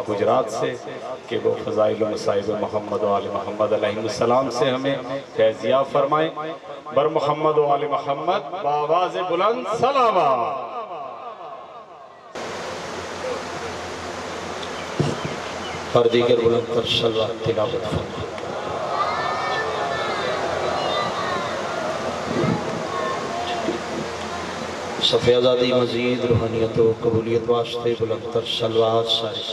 حجرات سے کہ وہ فضائل و مصائب محمد و آل محمد علیہ السلام سے ہمیں فیضیاب فرمائیں۔ بر محمد و آل محمد بآواز بلند صلوات۔ اور دیگر بلند تر صلوات تلاوت فرمائیں۔ صف آزادی مزید روحانیت و قبولیت واسطے بلند تر صلوات سارے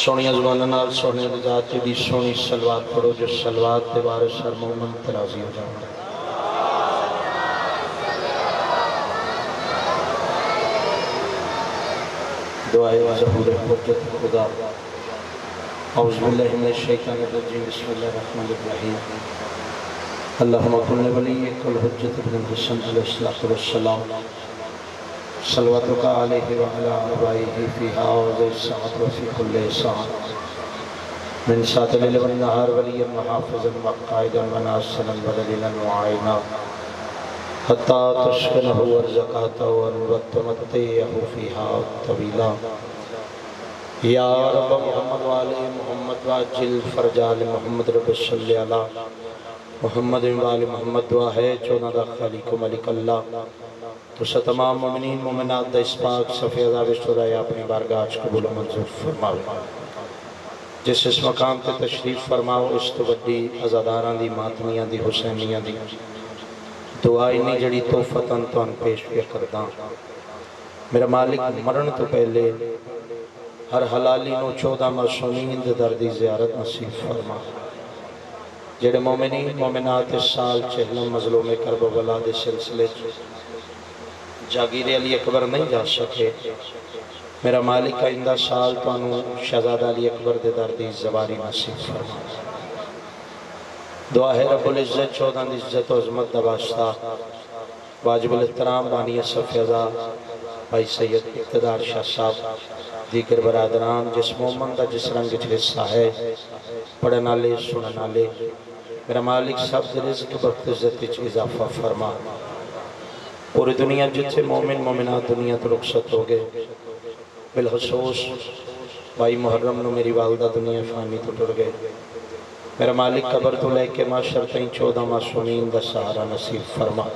سونیا زبانہ نال سونے ذات دی سونی صلوات پڑھو جو صلوات دے وارث ہر مومن تراضی ہو جاؤں۔ دعائے ظہور حجت خدا۔ اعوذ باللہ من الشیطان الرجیم بسم اللہ الرحمن الرحیم۔ اللہم کن ولیک الحجت بن الحسن علیہ السلام صلواتک علیہ وعلا آبائہ فی ہاذ الساعۃ وفی کل ساعۃ من ساعۃ اللیل والنہار ولیا وحافظا وقائدا وناصرا ودلیلا وعینا حتی تسکنہ ورزقہ وتمتعہ فیہا طویلا۔ یا رب محمد وآل محمد واجل فرج آل محمد رب صلی علی محمد وآل محمد دعا ہے چونہ دا خالق و ملک اللہ تو سا تمام مومنین مومنات دا اس پاک صفحہ عذاب شدہ اپنی بارگاہ قبول و منظور فرماؤ۔ جس اس مقام تے تشریف فرماؤ اس تو بڑی عزاداراں دی ماتمیاں دی حسینیاں دی دعائی نہیں جڑی توفتاً تو ان پیش پہ کرداں۔ میرا مالک مرن تو پہلے ہر حلالی نو 14 معصومین دے دردی زیارت نصیب فرما۔ جڑے مومنین مومنات اس سال چہلم مظلوم کربلا دے سلسلے جاگیر علی اکبر نہیں جا سکے، میرا مالک آئندہ سال تو انہوں شہزادہ علی اکبر دے دردی زواری نصیب فرما۔ دعا ہے رب العزت 14 دی عزت و عظمت دا واسطہ واجب الاحترام بانی صف ازا بھائی سید اقتدار شاہ صاحب دیگر برادران جس مومن دا جس رنگ حصہ ہے پڑھنا لے سننا لے، میرا مالک سب دے رزق وقت عزت اضافہ فرما۔ پوری دنیا جتھے مومن مومنات دنیا تو رخصت ہو گئے، بالخصوص بھائی محرم نو میری والدہ دنیا فانی تو ٹر گئے، میرا مالک قبر تو لے کے معاشر تائیں 14 معصومین دا سہارا نصیب فرما۔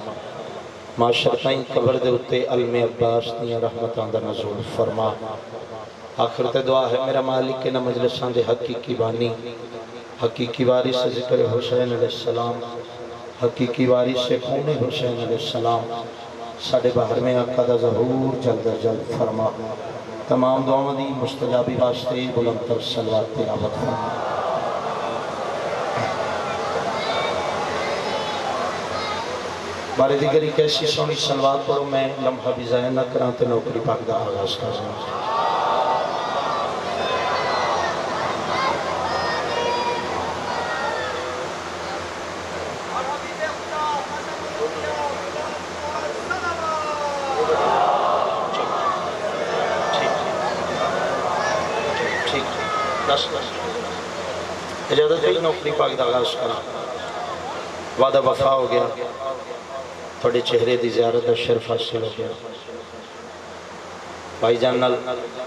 معاشر تائیں قبر دے اتے علم عباس دیا رحمتاں دا نزول فرما۔ آخرت دعا ہے میرا مالک کے نہ مجلسان دے حقیقی بانی، حقیقی وارث سے ذکر حسین علیہ السلام، حقیقی وارث سے خون حسین علیہ السلام ساڑھے باہر میں آقا دا ظہور جلد جلد فرما۔ تمام دعاوں دی مستجابی واسطے بلند تر صلوات تلاوت فرما۔ بارے دیگر ایک ایسی سونی صلوات پڑھو میں لمحہ بھی ضائع نہ کراں تے نوکری پاک دا آغاز کر سکوں۔ اجازت ہے نوکری پاک دا آغاز کرا، وعدہ وفا ہو گیا، تھوڑے چہرے دی زیارت دا شرف حاصل ہو گیا۔ بھائی جان نال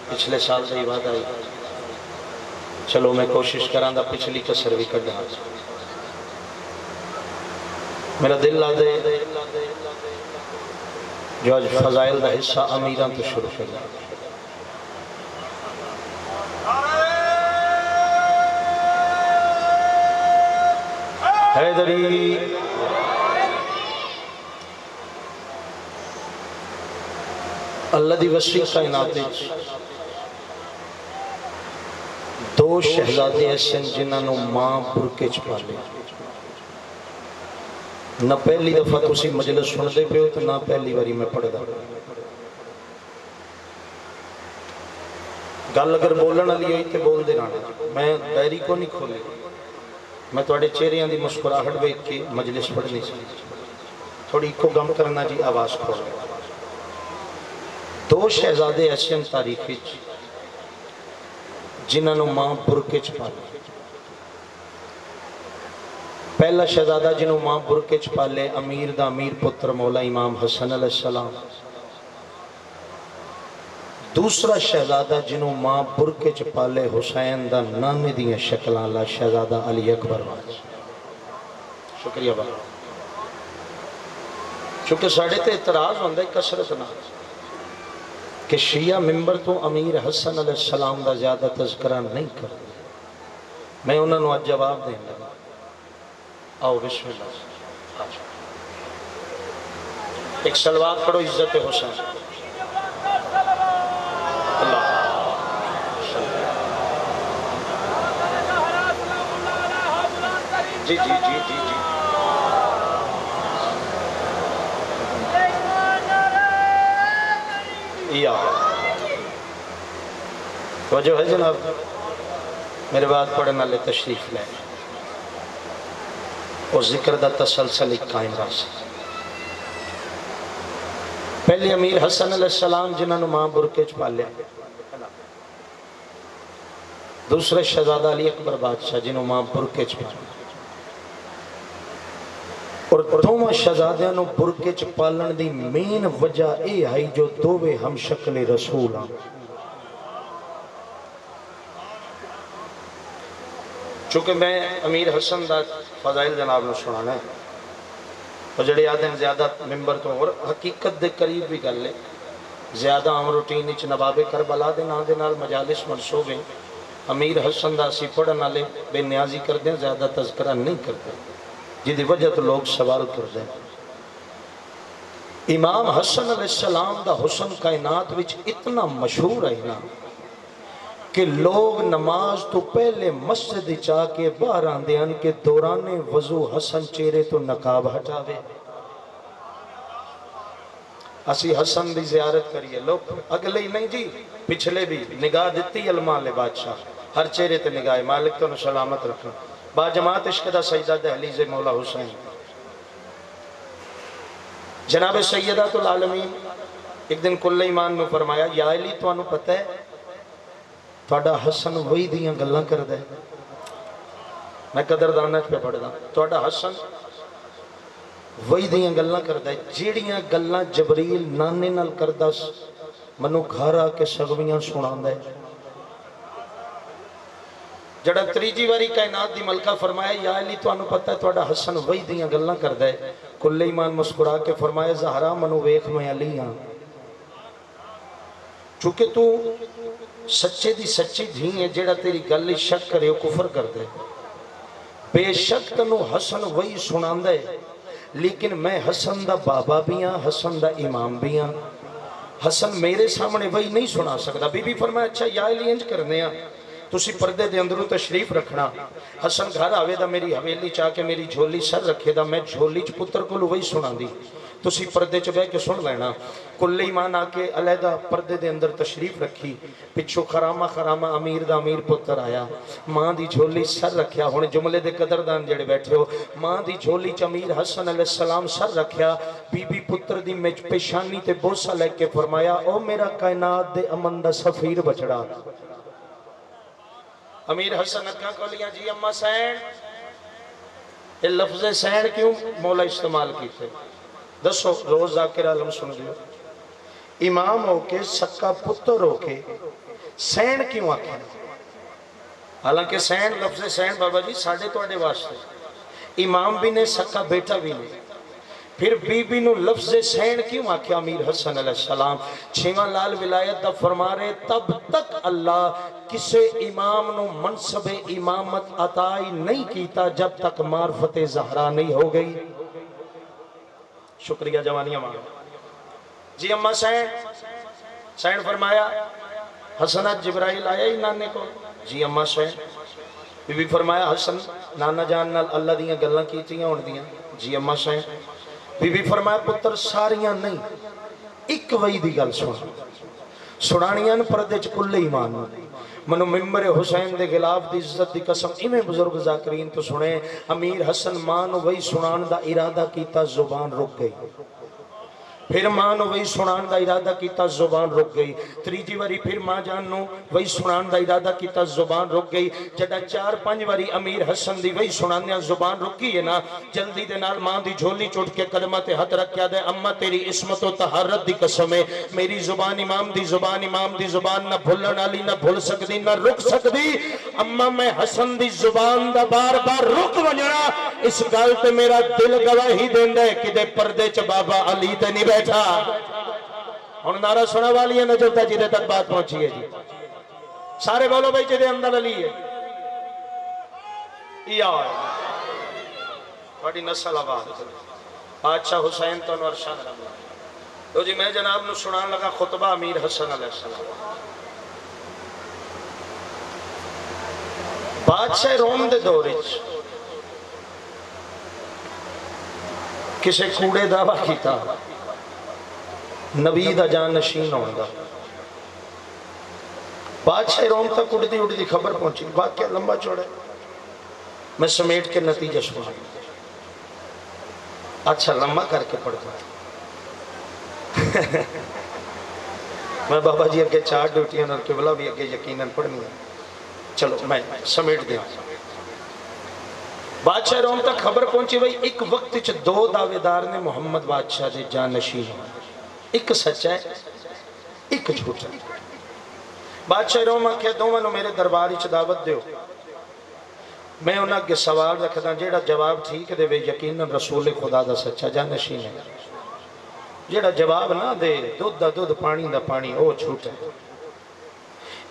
پچھلے سال سے ہی وعدہ آئی، چلو میں کوشش کران دا پچھلی کسر بھی کر دیا۔ میرا دل لا دے جو آج فضائل دا حصہ امیران تو شروع کر دیا۔ حیدری اللہ دی وسیع کائنات دو شہزادے ایسے جنہاں نو ماں برکے چھپا لے، نہ پہلی دفعہ تسی مجلس سن دے پہ ہو تو نہ پہلی باری میں پڑھ دا گل اگر بولن علی ہوئی تے بول دے رانا، میں ڈائری کو نہیں کھولے، میں توڑے چہریاں دی مسکراہٹ بیٹھ کے مجلس پڑھنی سی، تھوڑی کو گم کرنا جی آواز کھول۔ دو شہزادے ایسے تاریخی جنہاں نو ماں برکے چھپا لے، پہلا شہزادہ جنہوں ماں برکے چ پالے امیر دا امیر پتر مولا امام حسن علیہ السلام. دوسرا شہزادہ جنہوں ماں برکے چ پالے حسین دا نانے دیاں شکلاں اللہ شہزادہ علی اکبر واج. شکریہ بابا. چونکہ ساڑھے تے اعتراض ہوندہ ہے کثرت نہ کہ شیعہ ممبر تو امیر حسن علیہ السلام دا زیادہ تذکرہ نہیں کرتے. میں انہوں نے آج جواب دیں گا. آؤ بسم اللہ. ایک سلوات پڑھو عزت حسین. اللہ جی جی جی جی جی یا توجہ ہے جناب. میرے بعد پڑھنے والے تشریف لیں اور ذکر دا تسلسل ایک قائم راس. پہلے امیر حسن علیہ السلام جنہوں نے ماں برکے چ پالے. دوسرے شہزادہ علی اکبر بادشاہ جنہوں ماں برکے چ پالے. اور دوواں شہزادیاں نو برکے چ پالن دی مین وجہ اے ہے جو دووے ہم شکل رسول ہیں. چونکہ میں امیر حسن دا فضائل جناب نے سنانا ہے اور جڑے آدھیں زیادہ ممبر تو اور حقیقت دے قریب بھی گل لے زیادہ عام روٹین اچ نواب کربلا دے نام دے نال مجالس منصوبے امیر حسن دا سی پڑھن والے بے نیازی کر دیں زیادہ تذکرہ نہیں کرتے جدی وجہ تو لوگ سوال کر دیں. امام حسن علیہ السلام دا حسن کائنات وچ اتنا مشہور ہے نا کہ لوگ نماز تو پہلے مسجد چاہ کے باہر آندے ہیں کہ دوران وضو حسن چہرے تو نقاب ہٹاوے. اسی حسن دی زیارت کریے لوگ اگلے ہی نہیں جی پچھلے بھی نگاہ دیتی علماء لے بادشاہ ہر چہرے تے نگاہ مالک تو سلامت رکھنا. با جماعت عشق دا سیدہ دہلیز مولا حسین جناب سیدات العالمین ایک دن کل ایمان میں فرمایا یا علی تو انہوں پتہ ہے توڑا حسن وہی دیاں گلاں کر دے. میں قدردانہ پہ پڑھ دا توڑا حسن وہی دیاں گلاں کر دے جیڑیاں گلاں جبریل نانے نال کر دا منو گھارا کے سگویاں سنان دے. جڑا تریجی واری کائنات دی ملکہ فرمایا یا علی تو انہوں پتہ ہے توڑا حسن وہی دیاں گلاں کر دے. کل ایمان مسکرا کے فرمایا زہرا منو ویکھ میں علی ہاں چونکہ تو سچے دی سچی دھی ہے جیڑا تیری گلی شک کرے کفر کر دے. بے شک تنو حسن وہی سنان دے لیکن میں حسن دا بابا بھی ہاں حسن دا امام بھی ہاں. حسن میرے سامنے وہی نہیں سنا سکتا. بی بی فرمایا اچھا یا علی انج کرنے ہاں تسی پردے دے اندروں تشریف رکھنا. حسن گھر آوے دا میری حویلی چاہ کے میری جھولی سر رکھے دا میں جھولی چ پتر کو وہی سنا دی تسی پردے چ بے کے سن لینا. کل ایمان آ کے علیحدہ پردے دے اندر تشریف رکھی. پچھو خرامہ امیر دا امیر پتر آیا ماں دی جھولی سر رکھیا. ہونے جملے دے قدردان جڑے بیٹھے ہو ماں دی جھولی چ امیر حسن علیہ السلام سر رکھیا. بی بی پتر دی میں پیشانی تے بوسہ لے کے فرمایا او میرا کائنات دے امن دا سفیر بچڑا. امیر حسن اکھاں کھولیاں جی اماں سین یہ لفظ سین کیوں مولا استعمال کیتے دسو روز ذاکر عالم سن دیو. امام ہو کے سکا پتر ہو کے سین کیوں آکھیں. حالانکہ سین لفظ سین بابا جی ساڑھے توڑے واسطے امام بھی نے سکا بیٹا بھی نے. پھر بی بی نو لفظ سین کیوں آکھیں امیر حسن علیہ السلام. چھیواں لال ولایت دا فرما رہے تب تک اللہ کسے امام نو منصب امامت عطائی نہیں کیتا جب تک معرفت زہرا نہیں ہو گئی. شکریہ جوانیاں مانگا جی اماں سین فرمایا حسنت جبرائیل آیا ہی نانے کو جی اماں سین. بی بی فرمایا حسن نانا جان نال اللہ دیاں گلاں کیتیاں ہون دیاں جی اماں سین. بی بی فرمایا پتر ساریاں نہیں ایک وہی دی گل سنانیاں پردے چ کل ایمان منو ممبر حسین دے غلاف دی عزت دی قسم ایمیں بزرگ ذاکرین تو سنے. امیر حسن مان وہی سنان دا ارادہ کیتا زبان رک گئی. پھر ماں نو وہی سنان دا ارادہ کیتا، زبان رک گئی۔ تریجی واری پھر ماں جان نو وہی سنان دا ارادہ کیتا، زبان رک گئی۔ جڑا 4-5 واری امیر حسن دی وہی سنانیا زبان رکی ہے نا، جلدی دے نال ماں دی جھولی چٹ کے قدمہ تے ہاتھ رکھ کے دے، اماں تیری عصمت و طہارت دی قسم ہے، میری زبان امام دی زبان نہ بھولن والی، نہ بھول سکدی نہ رک سکدی۔ اماں میں حسن دی زبان دا بار بار رک ونجنا، اس گل تے میرا دل گواہی دیندا ہے کہ دے پردے چ بابا علی تے نہیں بیٹھا۔ ہن نعرہ سنا والی ہے نجف تا جدے تک بات پہنچی ہے جی، سارے بولو بھائی جدے اندر علی ہے یا بڑی نسل آباد بادشاہ حسین تو انور شاہ تو جی میں جناب نو سنان لگا خطبہ امیر حسن علیہ السلام۔ بادشاہ روم دے دورچ کسے کوڑے دعویٰ کیتا نبی دا جان نشین ہوندہ، بادشاہ روم تک اڑتی اڑتی خبر پہنچی، واقعہ لمبا چوڑا ہے، میں سمیٹ کے نتیجہ سنا۔ اچھا لمبا کر کے پڑھتا میں بابا جی اگے 4 ڈیوٹیاں اور قبلہ بھی اگے یقیناً پڑھنی ہے، چلو میں سمیٹ دیا۔ بادشاہ روم تک خبر پہنچی بھئی ایک وقت 2 دعویدار نے محمد بادشاہ دے جان نشین ہوئے، ایک سچا ہے ایک جھوٹا۔ بادشاہ روم آکھیا دوواں نو میرے دربار وچ دعوت دیو، میں انہاں کے سوال رکھدا جیڑا جواب ٹھیک دے وے یقیناً رسول خدا دا سچا جان نشین ہے، جیڑا جواب نہ دے دودھ دا دودھ پانی دا پانی او جھوٹا ہے۔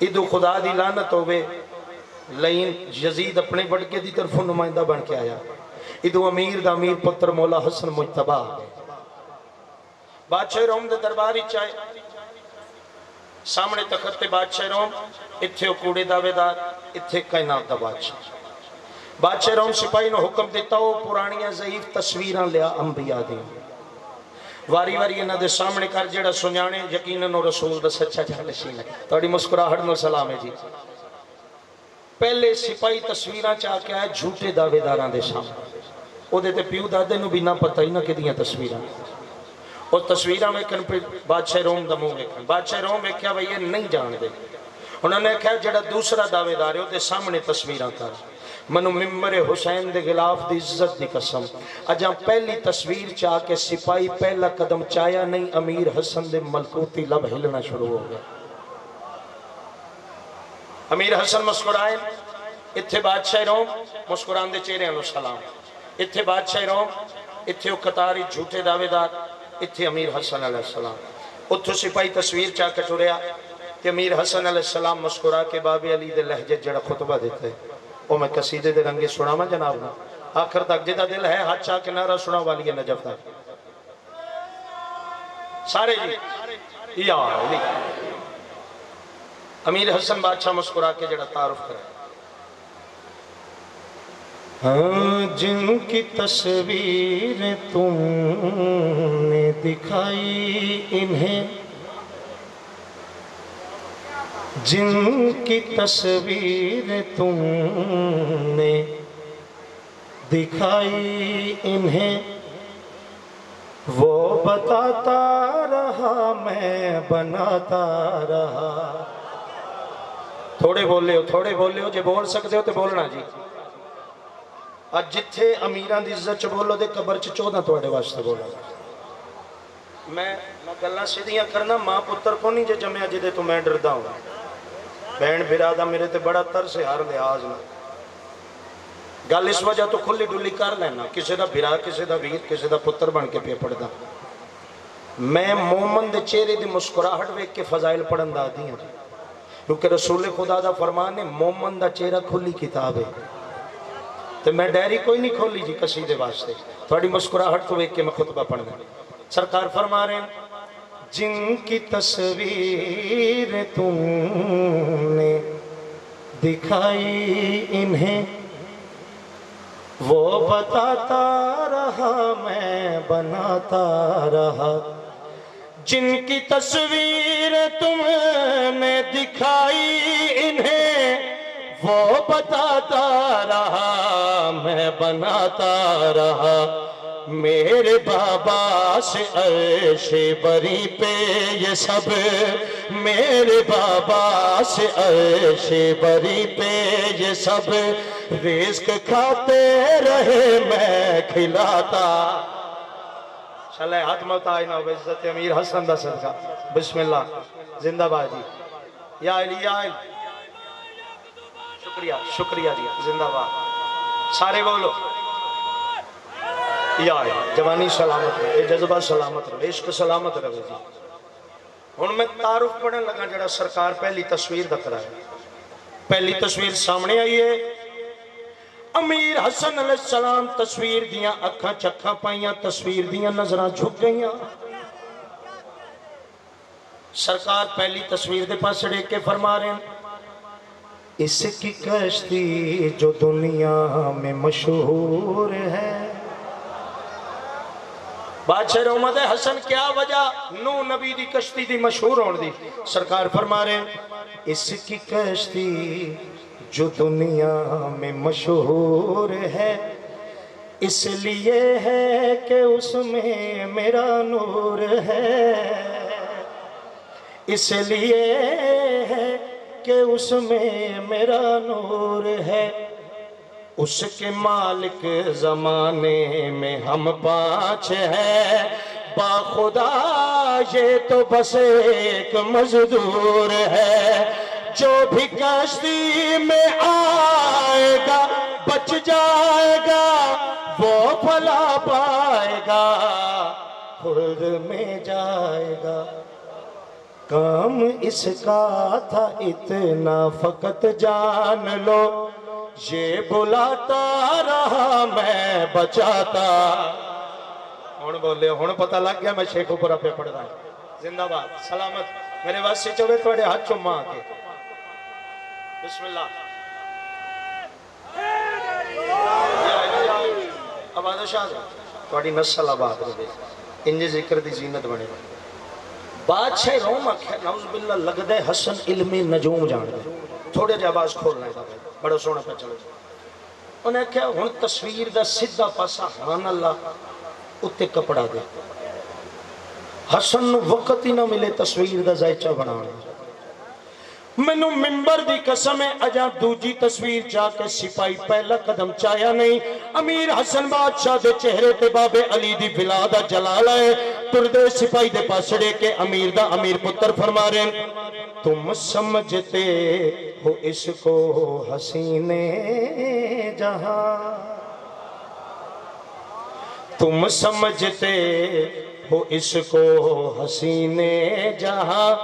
ادو خدا دی لعنت ہوئے، لئین یزید اپنے بڑکے دی طرف نمائندہ بن کے آیا، ادو امیر دا امیر پتر مولا حسن مجتبہ آگئے۔ بادشاہ روم دے درباری چاہے سامنے تخت تے بادشاہ روم، اتھے کوڑے دعوے دار، اتھے کائنات دا بادشاہ۔ بادشاہ روم سپاہی نو حکم دیتا ہو پرانیاں ضعیف تصویراں لیا انبیاء دیں، واری واری انہاں دے سامنے کر جیڑا سنجانے یقیناً رسول دا سچا جان نشین ہے۔ توڑی مسکراہٹ نو سلام ہے جی۔ پہلے سپاہی تصویراں چاہ کے آئے جھوٹے دعوے داراں دے سامنے، او دے تے پیو دادے نو بھی نہ پتہ ہی نہ کہ دیاں تصویراں، اور تصویراں میں کن پہ بادشاہ روم دا منہ ویکھن، بادشاہ روم ویکھیا بھئی یہ نہیں جان دے، انہوں نے کہا جڑا دوسرا دعوے دار ہے دے سامنے تصویراں کر، منو ممبر حسین دے خلاف دی عزت دی قسم، اجاں پہلی تصویر چاہ کے سپاہی پہلا قدم چایا نہیں، امیر حسن دے ملکوتی لب ہلنا شروع ہو گیا۔ امیر حسن مسکرائے، اتھے بادشاہ روم مسکران دے چہرے انو سلام، اتھے بادشاہ روم، اتھے اکتاری جھوٹے دعوے دار، اتھے امیر حسن علیہ السلام۔ اتھو سپاہی تصویر چاہ کے ٹوریا کہ امیر حسن علیہ السلام مسکرا کے باب علی دے لہجے جڑا خطبہ دیتے او میں قصیدے دے رنگے سنا میں جناب نا، آخر تک جدہ دل ہے ہاتھ چاہ کے نعرہ سنا والی ہے نجف تک سارے جی یا علی۔ امیر حسن بادشاہ مسکرا کے جڑا تعارف کرے، جن کی تصویر تم نے دکھائی انہیں، جن کی تصویر تم نے دکھائی انہیں، وہ بتاتا رہا میں بناتا رہا۔ تھوڑے بولے ہو جے بول سکتے ہو تو بولنا جی۔ آج جتھے امیران دی عزت چ بولو دے قبر چ 14 توڑے واسطے بولا۔ میں گلہ سیدھیاں کرنا ماں پتر کو نہیں جے جمعہ جدے تو میں ڈردا ہوں، بہن برادہ میرے تے بڑا ترس ہے ہر لحاظ میں، گل اس وجہ تو کھلی ڈلی کر لینا، کسی دا بھرا کسی دا ویر کسی دا پتر بن کے پہ پڑھدا۔ میں مومن دے چہرے دی مسکراہٹ ویکھ کے فضائل پڑھن دا دی ہوں، کیونکہ رسول خدا دا فرمان ہے مومن دا چہرہ کھلی کتاب ہے، تو میں ڈیری کوئی نہیں کھولی جی قصیدے واسطے، تھوڑی مسکراہٹ کو ویکھ کے میں خطبہ پڑھنا۔ سرکار فرما رہے ہیں جن کی تصویر تم نے دکھائی انہیں، وہ بتاتا رہا میں بناتا رہا۔ جن کی تصویر تم نے دکھائی انہیں، وہ بتاتا رہا میں بناتا رہا۔ میرے بابا سے عرش بری پہ یہ سب، میرے بابا سے عرش بری پہ یہ سب، رزق کھاتے رہے میں کھلاتا۔ چلے ہاتھ متائی نہ ہو عزت امیر حسن دا صدقہ۔ بسم اللہ، زندہ باد جی، یا علی یا علی، شکریہ شکریہ جی، زندہ باد، سارے بولو یا علی، جوانی سلامت رہے، جذبہ سلامت رہے، عشق سلامت رہے جی۔ ہن میں تعارف پڑھنے لگا جڑا سرکار پہلی تصویر دکھرا ہے۔ پہلی تصویر سامنے آئی ہے، امیر حسن علیہ السلام تصویر دیاں اکھاں چکھاں پائیاں، تصویر دیاں نظراں جھک گئیاں۔ سرکار پہلی تصویر دے پاس ڑیک کے فرما رہے ہیں، اس کی کشتی جو دنیا میں مشہور ہے۔ بادشاہ رحمت حسن کیا وجہ نو نبی دی کشتی دی مشہور ہون دی؟ سرکار فرما رہے ہیں، اس کی کشتی جو دنیا میں مشہور ہے، اس لیے ہے کہ اس میں میرا نور ہے، اس لیے ہے کہ اس میں میرا نور ہے، اس کے مالک زمانے میں ہم پانچ ہیں، باخدا یہ تو بس ایک مزدور ہے، جو بھی کشتی میں آئے گا بچ جائے گا، وہ بھلا پائے گا خلد میں جائے گا۔ کام اس کا تھا اتنا فقط جان لو، یہ بلاتا رہا میں بچاتا۔ ہون بولے ہون پتہ لگ گیا میں شیخ اوپرہ پہ پڑھ رہا ہے۔ زندہ باد، سلامت، میرے واسطے چوبے توڑے ہاتھ چمہ آکے۔ بسم اللہ۔ آباد شاہ توڑی نسل آباد رہے، انجھے ذکر دی زینت بنے بنے۔ بادشاہ روم آکھے نعوذ باللہ لگ دے حسن علمی نجوم جان دے، تھوڑے جا آواز کھول رہے ہیں، بڑا سونا پہ چلو۔ انہیں کہا ہن تصویر دا سدھا پاسا حان اللہ اتے کپڑا دے، حسن وقت ہی نہ ملے تصویر دا زائچہ بنانے۔ منو ممبر دی قسم ہے اجا دوجی تصویر جا کے سپاہی پہلا قدم چایا نہیں۔ امیر حسن بادشاہ دے چہرے تے باب علی دی بلادہ جلال ہے، تردے سپاہی دے پاسڑے کے امیر دا امیر پتر فرما رہے ہیں، تم سمجھتے ہو اس کو حسین جہاں، تم سمجھتے ہو اس کو حسین جہاں،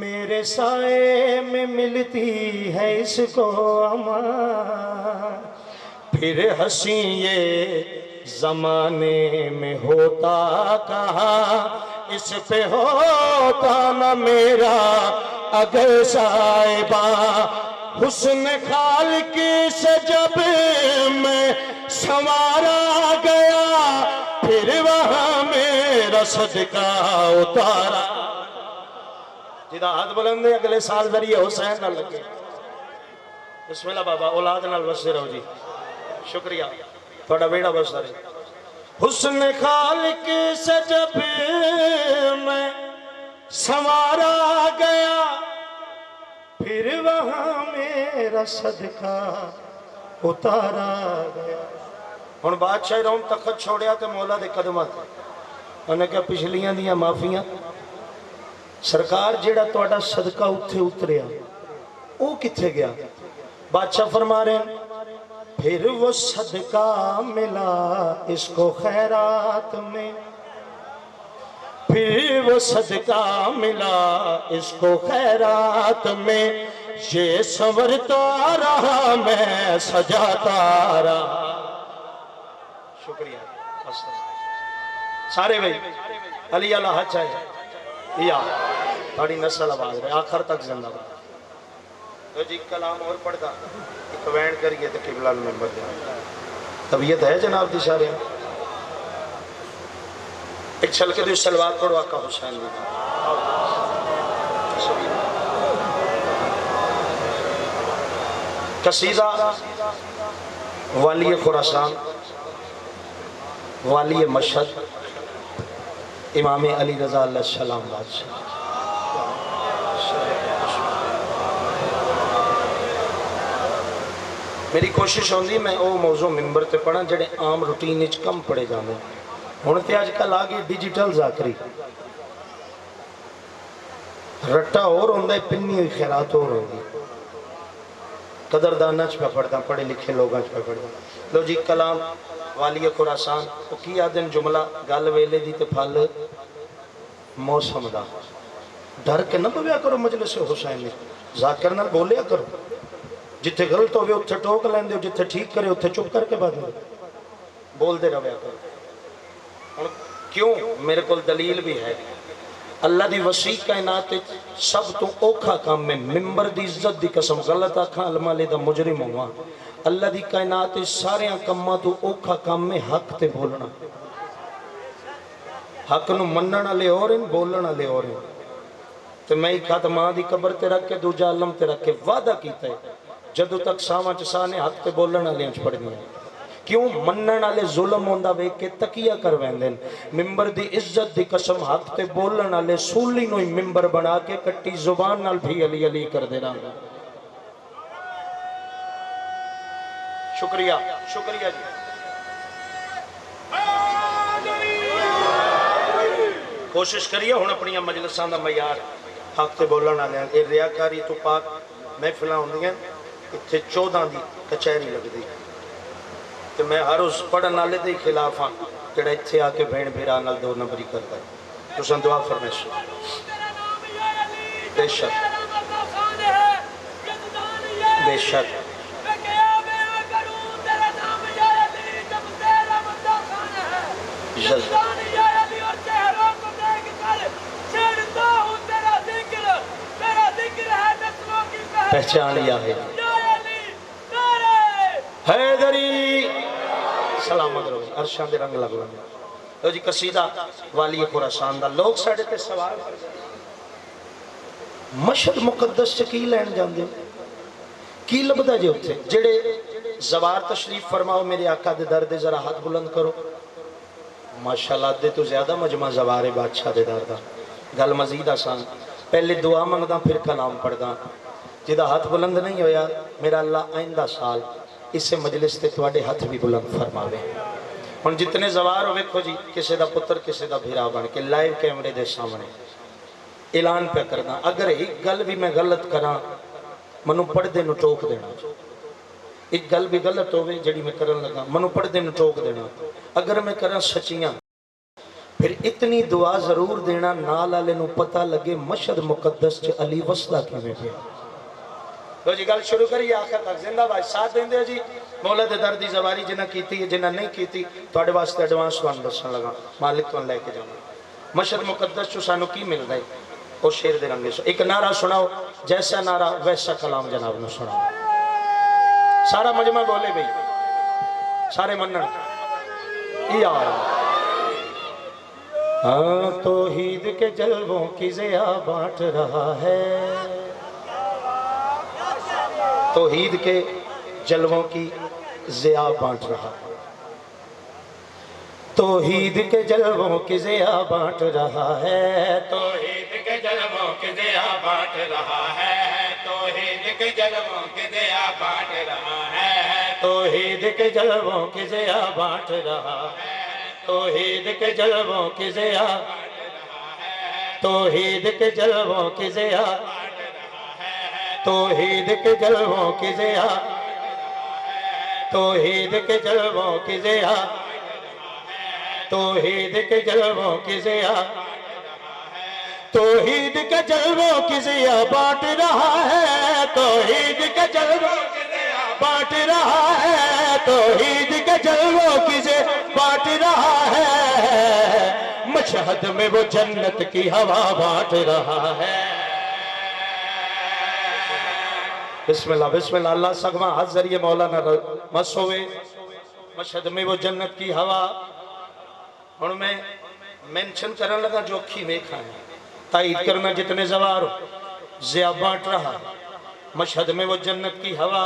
میرے سائے میں ملتی ہے اس کو امان، پھر حسین یہ زمانے میں ہوتا کہاں، اس پہ ہوتا نہ میرا اگر صاحبہ، حسن خالق سے جب میں سنوارا گیا، پھر وہاں میرا صدقہ اتارا۔ جدہ ہاتھ بلند ہے اگلے سال ذریعہ حسین نہ لگے۔ بسم اللہ بابا، اولاد نال وسے رہو جی، شکریہ، تھوڑا بیڑا بس رہے۔ حسن خالق سے جب میں سنوارا گیا، پھر وہاں میرا صدقہ اتارا گیا۔ ہن بادشاہ روم تخت چھوڑیا تے مولا دے قدمات، انہیں کہا پچھلیاں دیاں معافیاں، سرکار جیڑا توڑا صدقہ اتھے اتریا او کتھے گیا؟ بادشاہ فرما رہے ہیں، پھر وہ صدقہ ملا اس کو خیرات میں، پھر وہ صدقہ ملا اس کو خیرات میں، یہ سنورتا رہا میں سجاتا رہا۔ شکریہ سارے بھائی، علی اللہ حج ہے یا تھوڑی نسل آواز رہے آخر تک زندہ بات۔ تو جی کلام اور پڑھتا ایک وین کریے تو قبلہ ممبر جائے، طبیعت ہے جناب دی سارے، ایک چھل کے دو سلوات پڑھو آقا حسین بھی۔ قصیدہ والی خراسان والی مشہد امام علی رضا علیہ السلام بادشاہ. میری کوشش ہوندی میں او موضوع ممبر تے پڑھاں جڑے عام روٹین وچ کم پڑھے جاندے. ہن تے اج کل آ گئی ڈیجیٹل ذاکری، رٹا اور ہوندا ہے، پنی ہوئی خیرات اور ہوندی. قدردانہ چ پہ پڑھدا، پڑھے لکھے لوگاں چ پہ پڑھدا. لو جی کلام والی خراسان او کی آدن جملہ گل ویلے دی تے پھل موسم دا. ڈر کے نہ پویا کرو مجلس حسین میں، ذاکر نال بولیا کرو. جتھے غلط ہوئے اتھے ٹوک لیندے ہو، جتھے ٹھیک کرے اتھے چپ کر کے بعد بول دے رویا کرو. کیوں؟ میرے کول دلیل بھی ہے. اللہ دی وسیع کائنات سب تو اوکھا کام میں ممبر دی عزت دی قسم غلط آکھاں علمالے دا مجرم ہوا. اللہ دی کائنات سارے کماں تو اوکھا کام میں حق تے بولنا. حق نو منن والے اور ہیں، بولن والے اور ہیں. تے میں ایک ہاتھ ماں دی قبر تے رکھ کے دوجا علم تے رکھ کے وعدہ کیتا ہے جدو تک ساواں چ سانے حق تے بولن والے چ پڑھنی ہے. کیوں؟ منن والے ظلم ہوندا ویکھ کے تکیہ کر ویندے. ممبر دی عزت دی قسم حق تے بولن والے سولی نو ہی ممبر بنا کے کٹی زبان نال بھی علی علی کر دینا. شکریہ شکریہ جی. کوشش کریے ہن اپنی مجلساں دا معیار حق تے بولن والے اے ریاکاری تو پاک محفلاں ہوندیاں. اتھے 14 دی کچہری لگدی تے میں ہر اس پڑھن والے دے خلاف ہاں جڑا اتھے آ کے بہن بھرا نال دو نمبری کردا ہے. تساں دعا فرمائش. بے شک بے شک پہچان لیا ہے حیدری سلامت رہو. عرشاں دے رنگ لگ لگا. لو جی قصیدہ والی خراسان دا. لوگ ساڑھے تے سوال مشہد مقدس سے کی لین جاندے کی لبدا جے اتھے جڑے زوار تشریف فرماؤ میرے آقا دے در دے ذرا ہاتھ بلند کرو. ماشاءاللہ دے تو زیادہ مجمع زوار بادشاہ دے در دا. گل مزید آسان. پہلے دعا منگدا پھر کلام پڑھدا. جدا ہاتھ بلند نہیں ہویا میرا اللہ آئندہ سال اسے مجلس تے تواڈے ہاتھ بھی بلند فرماوے. ہن جتنے زوار ہو ویکھو جی کسے دا پتر کسے دا بھیرا بن کے لائیو کیمرے دے سامنے اعلان پہ کرنا. اگر ایک گل بھی میں غلط کراں منو پردے نو ٹوک دینا. ایک گل بھی غلط ہوئے جڑی میں کرن لگا منو پردے نو ٹوک دینا. اگر میں کراں سچیاں پھر اتنی دعا ضرور دینا نال والے نو پتہ لگے مشہد مقدس چ علی وسدا کیویں پیا. لو جی گل شروع کریے آخر تک زندہ بھائی ساتھ دیں دے جی. مولا دے در دی زواری جنہ کیتی ہے جنہ نہیں کیتی تواڈے واسطے ایڈوانس وان دسن لگا مالک تو لے کے جانا. مشہد مقدس چ سانو کی ملدا ہے او شیر دے رنگے. ایک نعرہ سناؤ جیسا نعرہ ویسا کلام جناب نے سناؤ. سارا مجمع بولے بھئی سارے منن. یا ہاں توحید کے جلووں کی ضیا بانٹ رہا ہے. توحید کے جلووں کی ضیا بانٹ رہا ہے. توحید کے جلووں کی ضیا بانٹ رہا ہے. توحید کے جلووں کی ضیا بانٹ رہا ہے. توحید کے جلووں کی ضیا بانٹ رہا ہے. توحید کے جلووں کی ضیا بانٹ رہا ہے. توحید کے جلووں کی ضیا توحید کے جلووں کی ضیا توحید کے جلووں کی ضیا توحید کے جلووں کی ضیا توحید کے جلووں کی ضیا توحید کے جلووں کی ضیا بانٹ رہا ہے. توحید کے جلووں کی ضیا بانٹ رہا ہے. توحید کے جلووں کی ضیا بانٹ رہا ہے. مشہد میں وہ جنت کی ہوا بانٹ رہا ہے. بسم اللہ بسم اللہ. اللہ سگما ہاتھ ذریعے مولانا مسوے. مشہد میں وہ جنت کی ہوا. اور میں مینشن کرنے لگا جو اکھی میں کھائیں تائید کرنا جتنے زوار ضیا بانٹ رہا ہے. مشہد میں وہ جنت کی ہوا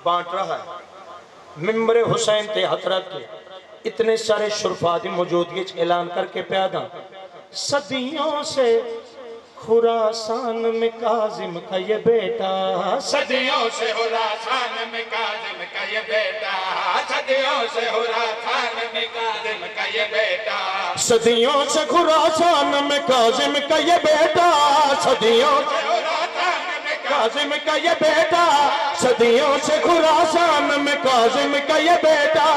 بانٹ رہا ہے. ممبر حسین تے ہاتھ رکھ کے اتنے سارے شرفا دی موجودگی اعلان کر کے پیادا صدیوں سے خراسان میں کاظم کا یہ بیٹا، صدیوں سے خراسان میں کاظم کا یہ بیٹا، صدیوں سے خراسان میں کاظم کا یہ بیٹا، صدیوں سے خراسان میں کاظم کا یہ بیٹا، صدیوں سے کاظم کا یہ بیٹا، صدیوں سے خراسان میں کاظم کا یہ بیٹا،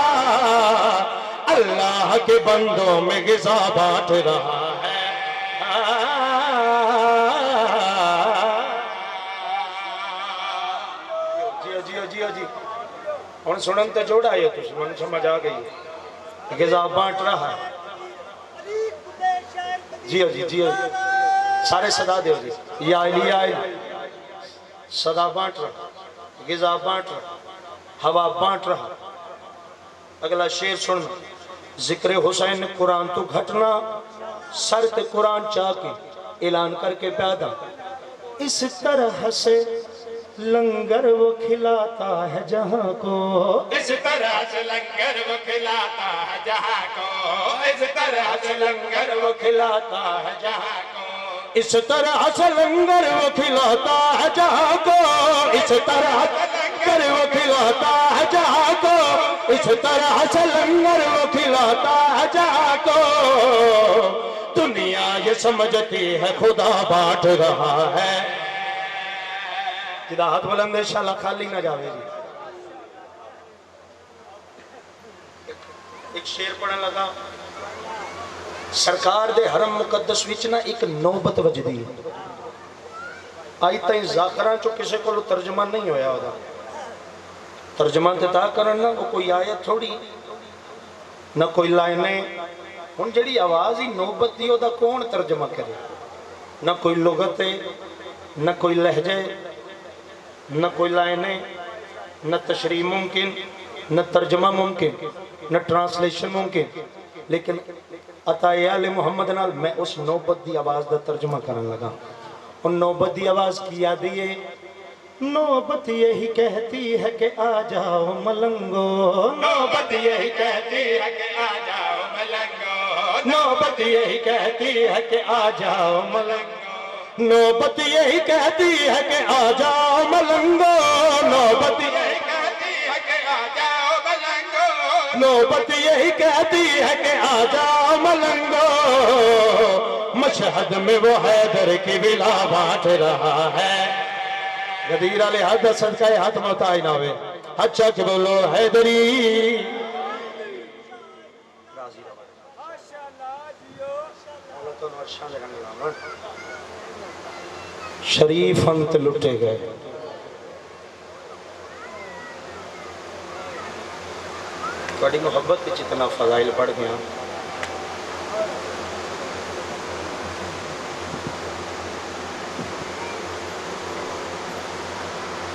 اللہ کے بندوں میں غذا بانٹ رہا ہے۔ جیو جی ہن سنن تے جوڑ آئے تو من سمجھ آ گئی غذا بانٹ رہا ہے۔ جیو جی سارے صدا دیو جی، یا علی صدا بانٹ رہا، غذا بانٹ رہا، ہوا بانٹ رہا۔ اگلا شعر سننا، ذکر حسین قرآن تو گھٹنا، سر تے قرآن چاہ کے اعلان کر کے پیدا، اس طرح سے لنگر وہ کھلاتا ہے جہاں کو، اس طرح سے لنگر وہ کھلاتا ہے جہاں کو، اس طرح سے لنگر وہ کھلاتا ہے جہاں کو، اس طرح سے لنگر وہ کھلاتا ہے جہاں کو، اس طرح لنگر وہ کھلاتا ہے جہاں کو، اس طرح سے لنگر وہ کھلاتا ہے جہاں کو، دنیا یہ سمجھتی ہے خدا بانٹ رہا ہے۔ جدا ہاتھ بلند انشاءاللہ خالی نہ جاوے جی۔ ایک شعر پڑھن لگا، سرکار دے حرم مقدس وچنا ایک نوبت وجدی ہے، آئی تائیں ذاکران چو کسے کو ترجمہ نہیں ہویا ہوتا، ترجمہ تا کرنا وہ کوئی آیت تھوڑی نہ کوئی لائنیں، ان جڑی آواز ہی نوبت دی ہوتا کون ترجمہ کرے، نہ کوئی لغت ہے، نہ کوئی لہجے، نہ کوئی لائنیں، نہ تشریح ممکن، نہ ترجمہ ممکن، نہ ٹرانسلیشن ممکن، لیکن عطائے آل محمد نال میں اس نوبت دی آواز دا ترجمہ کرنے لگا۔ ان نوبت دی آواز کیا دیئے، نوبت یہی کہتی ہے کہ آ جاؤ ملنگو، نوبت یہی کہتی ہے کہ آ جاؤ ملنگو، نوبت یہی کہتی ہے کہ آ جاؤ ملنگو، نوبت یہی کہتی ہے کہ آ جاؤ ملنگو، نوبت یہی کہتی ہے کہ آ جاؤ ملنگو، نوبت یہی کہتی ہے کہ آ جاؤ ملنگو، مشہد میں وہ حیدر کی ولا بانٹ رہا ہے۔ غدیر علیہ حد صدقہ ہاتھ متائی نہ ہوئے، اچھا کہ بولو حیدری۔ شریف انت لٹے گئے، بڑی محبت کی جتنا فضائل بڑھ گیا۔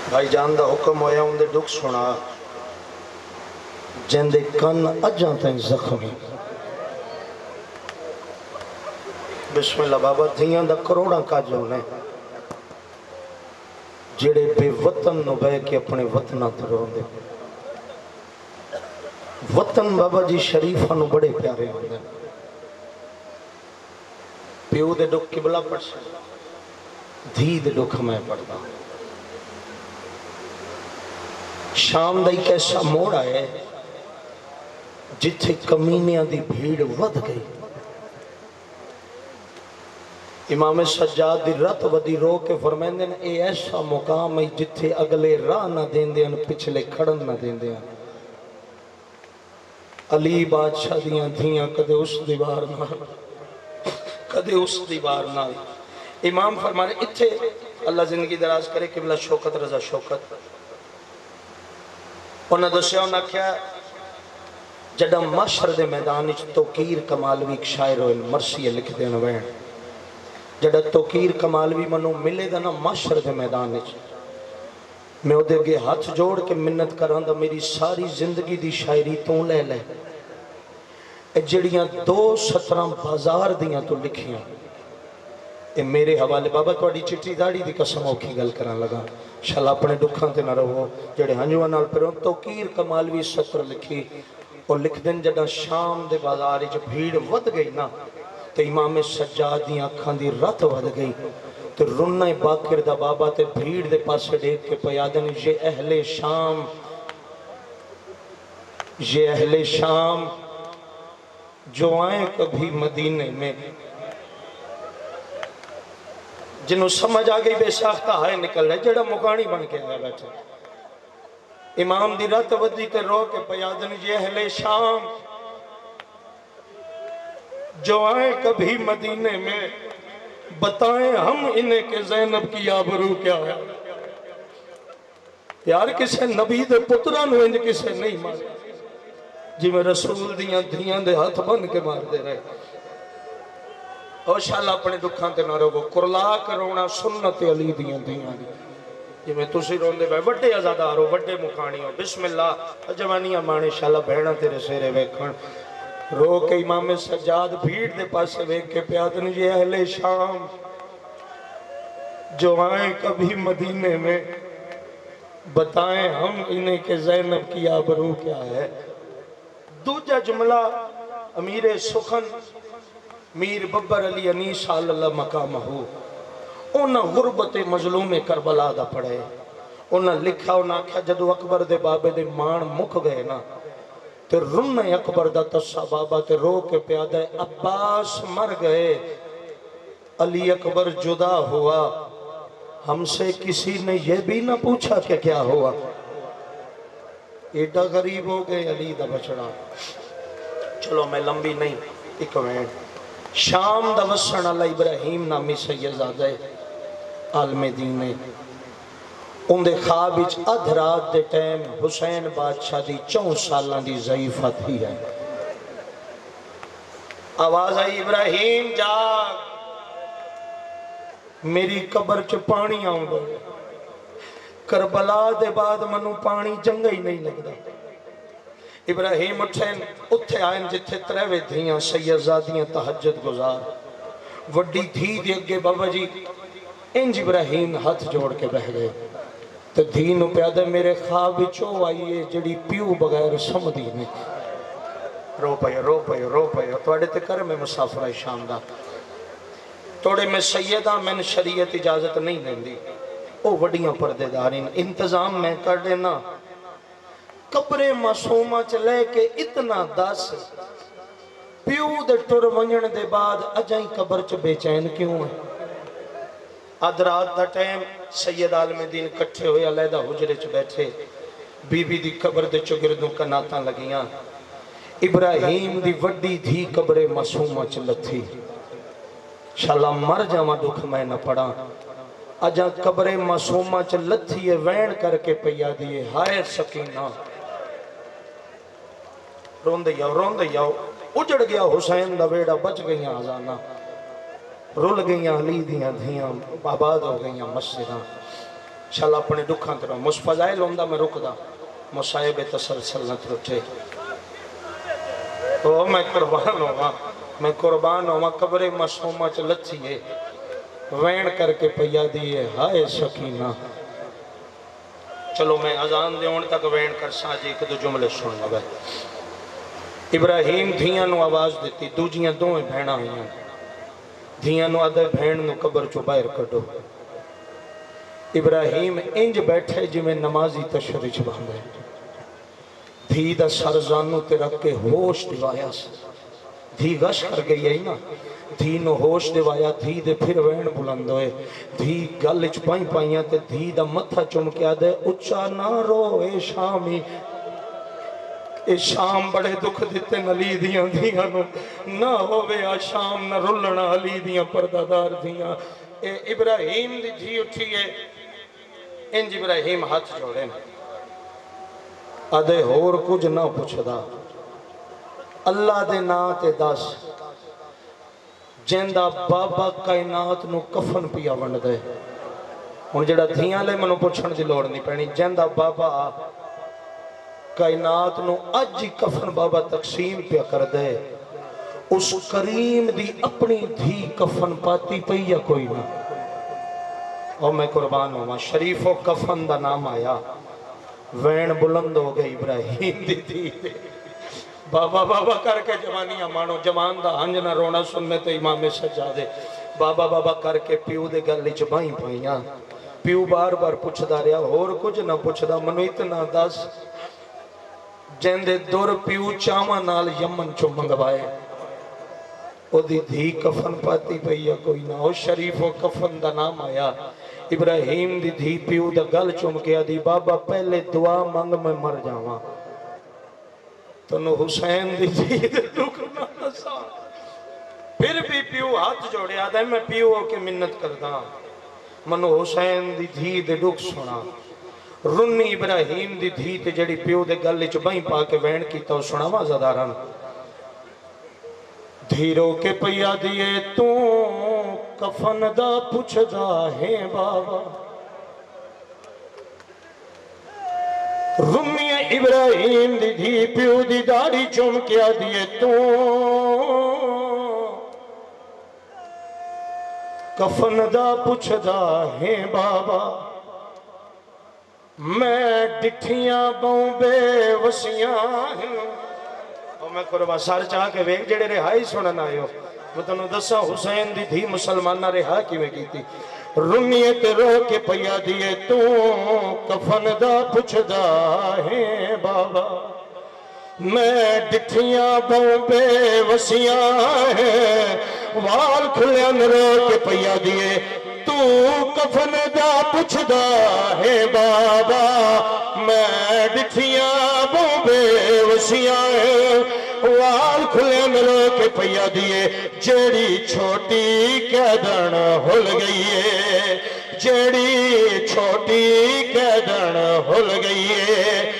بھائی جان دا حکم ہویا ان دے دکھ سنا، جن دے کن اجاں تائیں زخمی۔ بسم اللہ بابا دھیاں دا کروڑاں کا جونے، جڑے بے وطن نو بے کے اپنے وطنہ ترون دے، وطن بابا جی شریفہ نو بڑے پیارے ہوندے، پیو دے دکھ قبلہ پڑھ سے، دھی دے دکھ میں پڑھتا۔ شام دا ایک ایسا موڑ آئے جتھے کمینیاں دی بھیڑ ود گئی، امام سجاد دی رت ودی رو کے فرمائندے ہیں اے ایسا مقام ہے جتھے اگلے راہ نہ دین دیں پچھلے کھڑن نہ دین دیں۔ علی بادشاہ دیاں دھیاں کدے اس دیوار نہ کدے اس دیوار نہ۔ امام فرمانے اتھے اللہ زندگی دراز کرے قبلہ شوکت رضا شوکت، انہاں دسیا انہاں کیا جڑا معاشر دے میدان وچ توقیر کمالوی ایک شاعر ہوئے مرثی لکھ دین وین، جڑا توقیر کمالوی منو ملے دا نا معاشر دے میدان وچ، میں او دے گے ہاتھ جوڑ کے منت کراں دا میری ساری زندگی دی شاعری تو لے لے، اے جڑیاں دو ستراں بازار دیاں تو لکھیاں، اے میرے حوالے بابا توڑی چٹی داڑی دی قسم اوکھی گل کران لگا، انشاءاللہ اپنے دکھاں تے نہ رہو، جڑے ہنجواں نال پھروں توقیر کمالوی سطر لکھی، اور لکھ دن جدہ شام دے بازار وچ بھیڑ ود گئی نا تو امام سجاد دی اکھاں دی رت ود گئی تو رنہ باقر دا بابا تے بھیڑ دے پاسے دیکھ کے پیادن یہ اہل شام جو آئیں کبھی مدینے میں، جنہوں سمجھ آگئی بے ساختہ ہائے نکل رہے جڑا مکانی بن کے آیا بیٹھے امام دی رات ودی تے رو کے پیادن یہ اہل شام جو آئیں کبھی مدینے میں بتائیں ہم انہیں کہ زینب کی آبرو کیا ہے۔ یار کسے نبی دے پتران ہوئے کسے نہیں مارے جی میں رسول دیاں دھیاں دے ہاتھ بن کے مار دے رہے اور شاءاللہ اپنے دکھاں تے نہ رہو کرلا کرونا سنت علی دیاں دھیاں دی جی میں تسی روندے بھائی وڈے آزادار ہو وڈے مکانی ہو بسم اللہ جوانیاں مانے شاءاللہ بہنہ تیرے سیرے ویکھن رو کے امام سجاد بھیڑ دے پاسے ویکھ کے پیادن یہ اہل شام جو آئیں کبھی مدینے میں بتائیں ہم انہیں کہ زینب کی آبرو کیا ہے۔ دوجہ جملہ امیر سخن میر ببر علی انیس صلی اللہ مقامہ ہو انہاں غربت مظلوم کربلا دا پڑھے انہاں لکھا انہاں کہا جدو اکبر دے بابے دے مان مک گئے نا تے رن اکبر دا تسا بابا تے رو کے پیادہ عباس مر گئے علی اکبر جدا ہوا ہم سے کسی نے یہ بھی نہ پوچھا کہ کیا ہوا ایڈا غریب ہو گئے علی دا بچڑا۔ چلو میں لمبی نہیں ایک منٹ شام دا وسن اللہ ابراہیم نامی سیدزادہ عالم دین نے ان دے خواب وچ ادھ رات دے ٹائم حسین بادشاہ دی 4 سالاں دی ضعیفہ تھی ہے آواز آئی ابراہیم جاگ میری قبر چ پانی آؤں گا کربلا دے بعد منو پانی جنگا ہی نہیں لگدا۔ ابراہیم اتھے آئیں جتھے تریوے دھیاں سیدزادیاں تہجد گزار وڈی دھی دے اگے بابا جی انج ابراہیم ہاتھ جوڑ کے بہ گئے تو دھینو پیادہ میرے خواب چو آئیے جڑی پیو بغیر سمدھی نہیں رو پئے توڑے تے کر میں مسافرہ شام دا توڑے میں سیدہ میں شریعت اجازت نہیں دیں دی او وڈیاں پردے دارین انتظام میں کر دینا قبر معصومہ چلے کہ اتنا دس پیو دے ٹر ونجن دے بعد اجائیں قبر چ بے چین کیوں ہے۔ ادرات دا ٹائم سید عالم دین کٹھے ہوئے علیحدہ حجرے چ بیٹھے بی بی دی قبر دے چگردوں کناتاں لگیاں ابراہیم دی وڈی دھی قبر معصومہ چ لتھی شاءاللہ مر جاواں دکھ میں نہ پڑا اجاں قبر معصومہ چ لتھی وین کر کے پیا دیے ہائے سکینہ روندے یاو اجڑ گیا حسین دا بیڑا بچ گئیاں آزانہ رول گئیاں علی دیاں دھیاں آباد ہو گئیاں مسجداں شاءاللہ اپنے دکھاں ترہ مصفضائل ہوندہ میں رک دا مصائب تسلسل نہ ترٹے تو میں قربان ہوں قبر معصومہ چ لتھیے وین کر کے پیا دیئے ہائے سکینہ۔ چلو میں اذان دے ہون تک وین کر ساجی ایک دو جملے سن لگا ابراہیم دھیاں نو آواز دیتی دوجیاں دوئیں بھیڑا ہوئیاں دھیاں نو آدھے بھیڑ نو قبر چو باہر کٹو ابراہیم انج بیٹھے جی میں نمازی تشریح باندھے دھی دا سرزانو تے رکھ کے ہوش دیوایا سے دھی غش کر گئی ہے نا دھی نو ہوش دیوایا دھی دے پھر وین بلند ہوئے دھی گلچ پائیاں تے دھی دا متھا چمکیا دے اچھا نہ رو اے شامی اے شام بڑے دکھ دیتے علی دیاں نو نہ ہووے آ شام نہ رلنا علی دیاں پردادار دیاں اے ابراہیم دی دھی اٹھی ہے انج ابراہیم ہاتھ جوڑے آدھے ہور کچھ نہ پوچھدا اللہ دے ناتے دس جیندہ بابا کائنات نو کفن پیا ونڈ دے ان جڑا دھیاں لے منو پوچھن دی لوڑ نہیں پہنی جیندہ بابا کائنات نو اج کفن بابا تقسیم پیا کر دے اس کریم دی اپنی دھی کفن پاتی پئی یا کوئی نہ اور میں قربان ہوں شریف و کفن دا نام آیا وین بلند ہو گئی ابراہیم دی دھی دے بابا بابا کر کے جوانیاں مانو، جوان دا ہنج نہ رونا سننے تے امام سجادے بابا بابا کر کے پیو دے گل وچ بائیں پائیاں۔ پیو بار بار پوچھدا رہیا، ہور کچھ نہ پوچھدا، منو اتنا دس جیندے دور پیو چاواں نال یمن چوں منگوائے، او دی دھی کفن پاتی پئی یا کوئی نہ، او شریف و کفن دا نام آیا۔ ابراہیم دی دھی پیو دا گل چوم کے دی بابا پہلے دعا منگ میں مر جاواں، تو نو حسین دی دھی دے دکھ نہ دسا۔ پھر بھی پیو ہاتھ جوڑے آدھا ہے میں پیو ہو کے منت کردا، منو حسین دی دھی دے دکھ سنا۔ رنی ابراہیم دی دھی تے جڑی پیو دے گل وچ بائیں پا کے وین کیتا او سناواں زدارن۔ دھیرو کے پیا دیے تو کفن دا پوچھدا ہے بابا، رمی ابراہیم دی دھی پیو دی داڑھی چوم کیا دیے تو کفن دا پوچھدا ہے بابا، میں ڈٹھیاں بہوں بے وسیاں ہیں۔ اور میں قربہ سار چاہ کے ویک جڑے رہائی سنن آئے ہو، میں تنہوں دسا حسین دی دھی مسلمان نہ رہا کی میں کی تھی۔ رنیت رو کے پیا دیے تو کفن دا پوچھدا ہے بابا، میں ڈٹھیاں بہوں بے وسیاں ہیں، وال کھلیاں رو کے پیا دیے تو کفن دا پوچھدا ہے بابا، میں ڈٹھیاں بہوں بے وسیاں ہیں، وال کھلے ملو کے پیا دیے، جیڑی چھوٹی قیدن ہل گئی ہے، جیڑی چھوٹی قیدن ہل گئی ہے،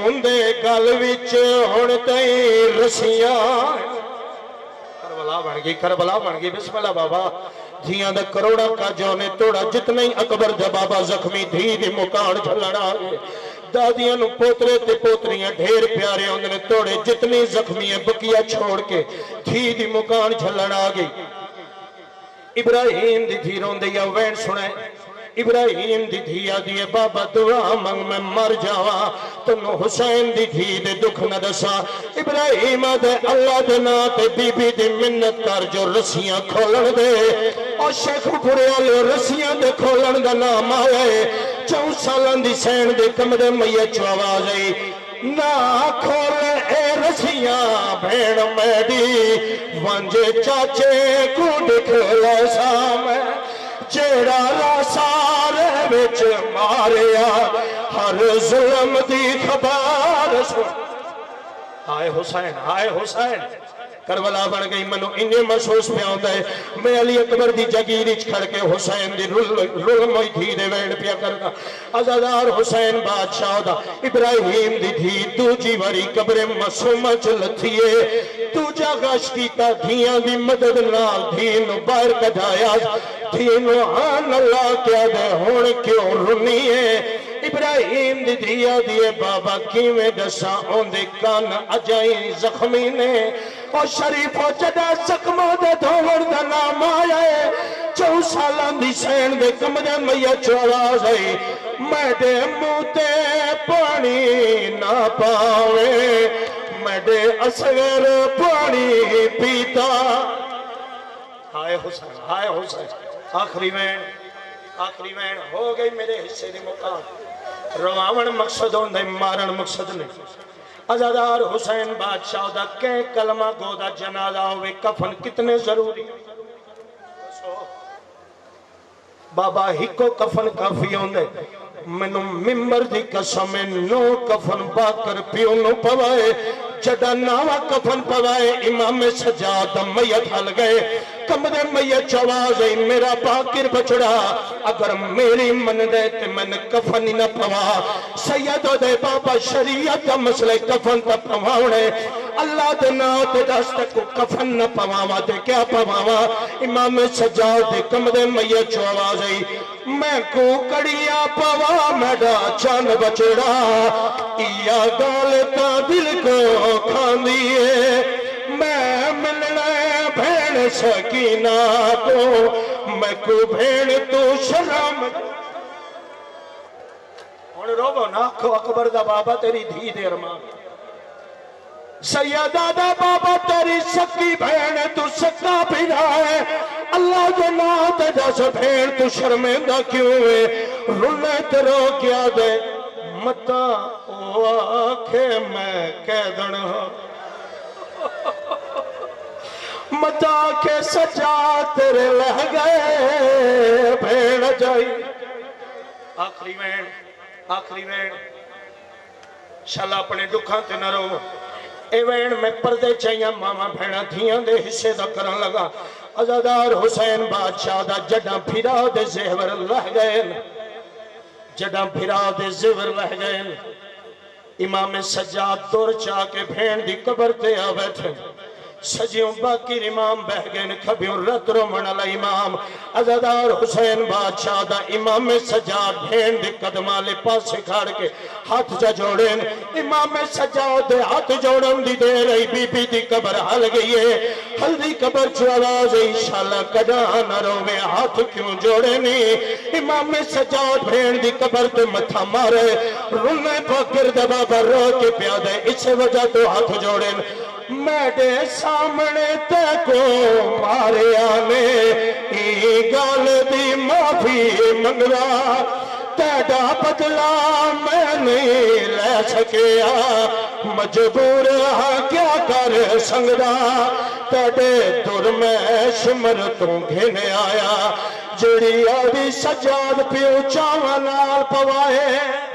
اندے گل وچ ہن تئیں رسیاں۔ کربلا بن گئی بسم اللہ بابا۔ دھیاں دا کروڑا کا جونے توڑا، جتنے اکبر دا بابا زخمی دھی دی مکان جھلنا آگے، دادیاں نو پوترے تے پوتریاں ڈھیر پیارے ہوندے توڑے، جتنی زخمی بکیا چھوڑ کے دھی دی مکان جھلنا آگے۔ ابراہیم دی دھی روندے یا وین سنے، ابراہیم دی دھیا دیے بابا دعا منگ میں مر جاواں، تنو حسین دی دھی دے دکھ نہ دسا۔ ابراہیم دے اللہ دے ناتے بی بی دی منت کر جو رسیاں کھولن دے، اور شیخ پورے والے رسیاں دے کھولن دا نام آئے، 4 سالان دی سین دے کمرے میہ چو آواز آئی، نہ کھولے اے رسیاں بھیڑ میڈی، وانجے چاچے کو دکھلے سامے، جیڑا راسارے وچ ماریا، ہر ظلم دی خبر سن۔ آئے حسین، آئے حسین، کربلا بن گئی منو انہیں محسوس پہ آندا ہے، میں علی اکبر دی جگیرچ کھڑ کے حسین دی رول موئی دھی دے وین پیا کرنا، عزادار حسین بادشاہ دا ابراہیم دی دھی دوجی واری قبر معصومہ چلتھیے، دوجا غش کیتا دھیاں دی مدد نال دھی نو باہر کڈایا، دھی نو آن اللہ کیا دے ہون کیوں رنی ہے۔ ابراہیم دی دھیا دیے بابا کیویں دسا اوندے کان اجائی زخمی نے، اور شریف و جدا زخموں دے دھوڑ دا نام آیا ہے، 4 سالان دی سین دے کمرے میہ چو آواز آئی، میڈے موتے پانی نہ پاوے، میڈے اصغر پانی پیتا۔ ہائے حسین، ہائے حسین، آخری وین ہو گئی میرے حصے دی مقام، رواون مقصد ہوندے مارن مقصد نہیں۔ عزادار حسین بادشاہ دا کہ کلمہ گو دا جنازہ ہوئے، کفن کتنے ضروری؟ بابا ہی کو کفن کافی ہوندے، منو ممبر دی قسم نو کفن باکر پیو نو پوائے، جڑا ناوا کفن پوائے، امام سجاد میت حل گئے، کمرے میت چواز ہے میرا باکر بچڑا، اگر میری من دے تے من کفن نہ پوا، سید دے بابا شریعت مسئلے کفن تا پواؤنے، اللہ دے نات دست کو کفن نہ پواوا دے کیا پواوا، امام سجاد دے کمرے میت چواز ہے میں کو کڑیا پوا میڈا چان بچڑا، یا گالتا دل کو کھان دیئے، میں ملنے بھین سکینہ تو، میں کو بھین تو شرم۔ اور رو نا کھو اکبر دا بابا تیری دھی دیر ماں، سیدہ دا بابا تیری سکی بہن تو سکا بھیڑا ہے اللہ جو نات دس بھین تو شرمندہ کیوں ہے رولے تیرو کیا دے متا او آکھے میں قیدن ہوں متا کے سجا تیرے لہ گئے بھین جائی آخری وین شالا اپنے دکھاں تے نہ رو اے وین میں پردے چاہیاں ماما بھینا دھیاں دے حصے دا کرن لگا عزادار حسین بادشاہ دا جڑاں پھرا دے زہور لہ گئے جڑاں پھرا دے زہور لہ گئے امام سجاد دور چاہ کے بھین دی قبر تے آ بیٹھے سجیوں باقی امام بہ گئے کھبیوں رت رو منالا امام عزادار حسین بادشاہ دا امام سجاد بھین دی قدمہ لے پاسے کھاڑ کے ہاتھ جا جوڑیں امام سجاد دے ہاتھ جوڑن دی دے رہی بی بی دی قبر حل گئی ہے حل دی قبر چو آواز انشاءاللہ کڑا نہ رو میں ہاتھ کیوں جوڑے نہیں امام سجاد بھین دی قبر تے متھا مارے رونے پاکر دبا بر رو کے پیادے اسے وجہ تو ہاتھ جوڑیں میڈے سامنے تے کو مارے آنے ای گال دی معافی منگوا تیڑا بدلا میں نہیں لے سکیا مجبور ہاں کیا کر سنگدا تیڑے دور میں شمر توں گھنے آیا جڑی آدھی سجاد پیو چاوانال پوائے